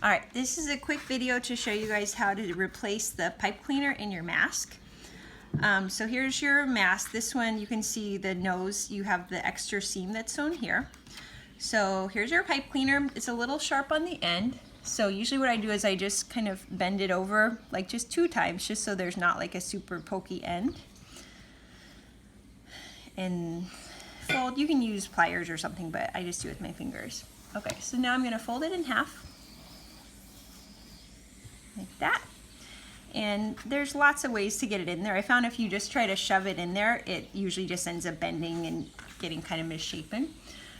All right, this is a quick video to show you guys how to replace the pipe cleaner in your mask. So here's your mask. This one, you can see the nose, you have the extra seam that's sewn here. So here's your pipe cleaner. It's a little sharp on the end. So usually what I do is I just kind of bend it over like just 2 times, just so there's not like a super pokey end. And fold, you can use pliers or something, but I just do it with my fingers. Okay, so now I'm gonna fold it in half. Like that. And there's lots of ways to get it in there. I found if you just try to shove it in there, it usually just ends up bending and getting kind of misshapen.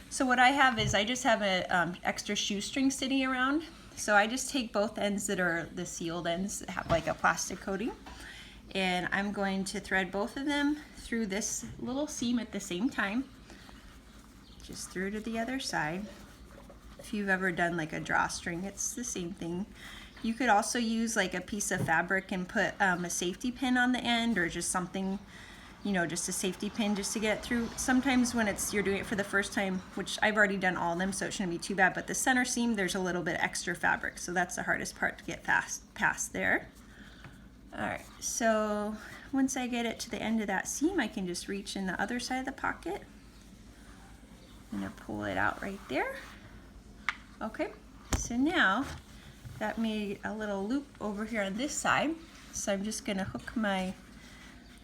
So what I have is I just have an extra shoestring sitting around. So I just take both ends that are the sealed ends that have like a plastic coating, and I'm going to thread both of them through this little seam at the same time, just through to the other side. If you've ever done like a drawstring, it's the same thing. You could also use like a piece of fabric and put a safety pin on the end, or just something, you know, just a safety pin just to get it through. Sometimes when you're doing it for the first time, which I've already done all of them, so it shouldn't be too bad, but the center seam, there's a little bit extra fabric, so that's the hardest part to get past there. All right, so once I get it to the end of that seam, I can just reach in the other side of the pocket. I'm gonna pull it out right there. Okay, so now that made a little loop over here on this side. So I'm just gonna hook my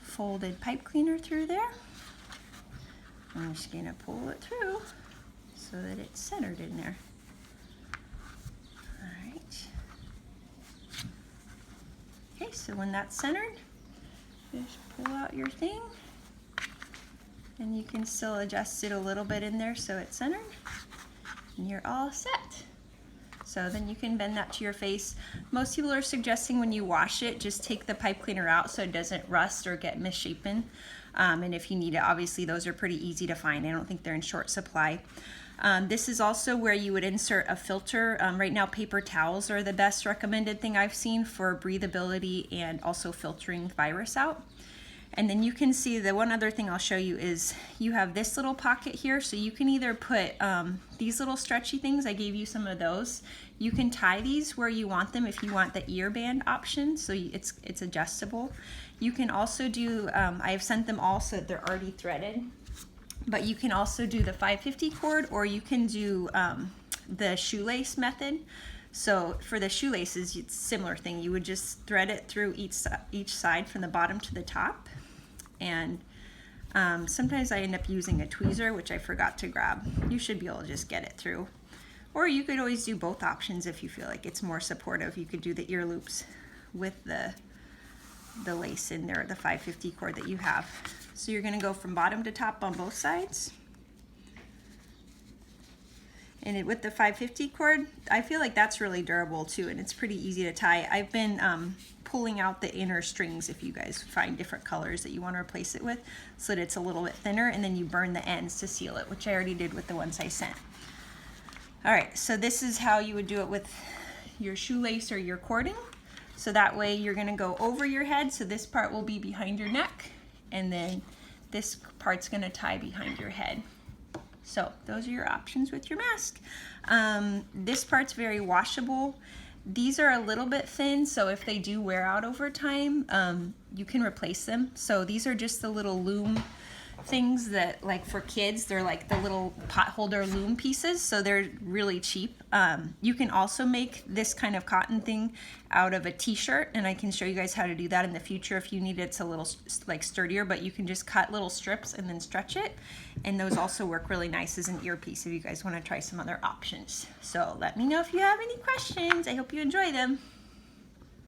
folded pipe cleaner through there. I'm just gonna pull it through so that it's centered in there. All right. Okay, so when that's centered, just pull out your thing, and you can still adjust it a little bit in there so it's centered, and you're all set. So then you can bend that to your face. Most people are suggesting when you wash it, just take the pipe cleaner out so it doesn't rust or get misshapen. And if you need it, obviously those are pretty easy to find. I don't think they're in short supply. This is also where you would insert a filter. Right now, paper towels are the best recommended thing I've seen for breathability and also filtering virus out. And then you can see the one other thing I'll show you is you have this little pocket here, so you can either put these little stretchy things, I gave you some of those. You can tie these where you want them if you want the ear band option, so it's adjustable. You can also do, I've sent them all so that they're already threaded, but you can also do the 550 cord, or you can do the shoelace method. So for the shoelaces, it's a similar thing. You would just thread it through each side from the bottom to the top. And sometimes I end up using a tweezer, which I forgot to grab. You should be able to just get it through. Or you could always do both options if you feel like it's more supportive. You could do the ear loops with the lace in there, the 550 cord that you have. So you're gonna go from bottom to top on both sides. And with the 550 cord, I feel like that's really durable too, and it's pretty easy to tie. I've been pulling out the inner strings if you guys find different colors that you want to replace it with, so that it's a little bit thinner, and then you burn the ends to seal it, which I already did with the ones I sent. All right, so this is how you would do it with your shoelace or your cording. So that way you're gonna go over your head, so this part will be behind your neck, and then this part's gonna tie behind your head. So those are your options with your mask. This part's very washable. These are a little bit thin, so if they do wear out over time, you can replace them. So these are just the little loom things that, like for kids, they're like the little pot holder loom pieces, so they're really cheap. You can also make this kind of cotton thing out of a t-shirt, and I can show you guys how to do that in the future if you need it. It's a little like sturdier, but you can just cut little strips and then stretch it, and those also work really nice as an earpiece if you guys want to try some other options. So let me know if you have any questions. I hope you enjoy them.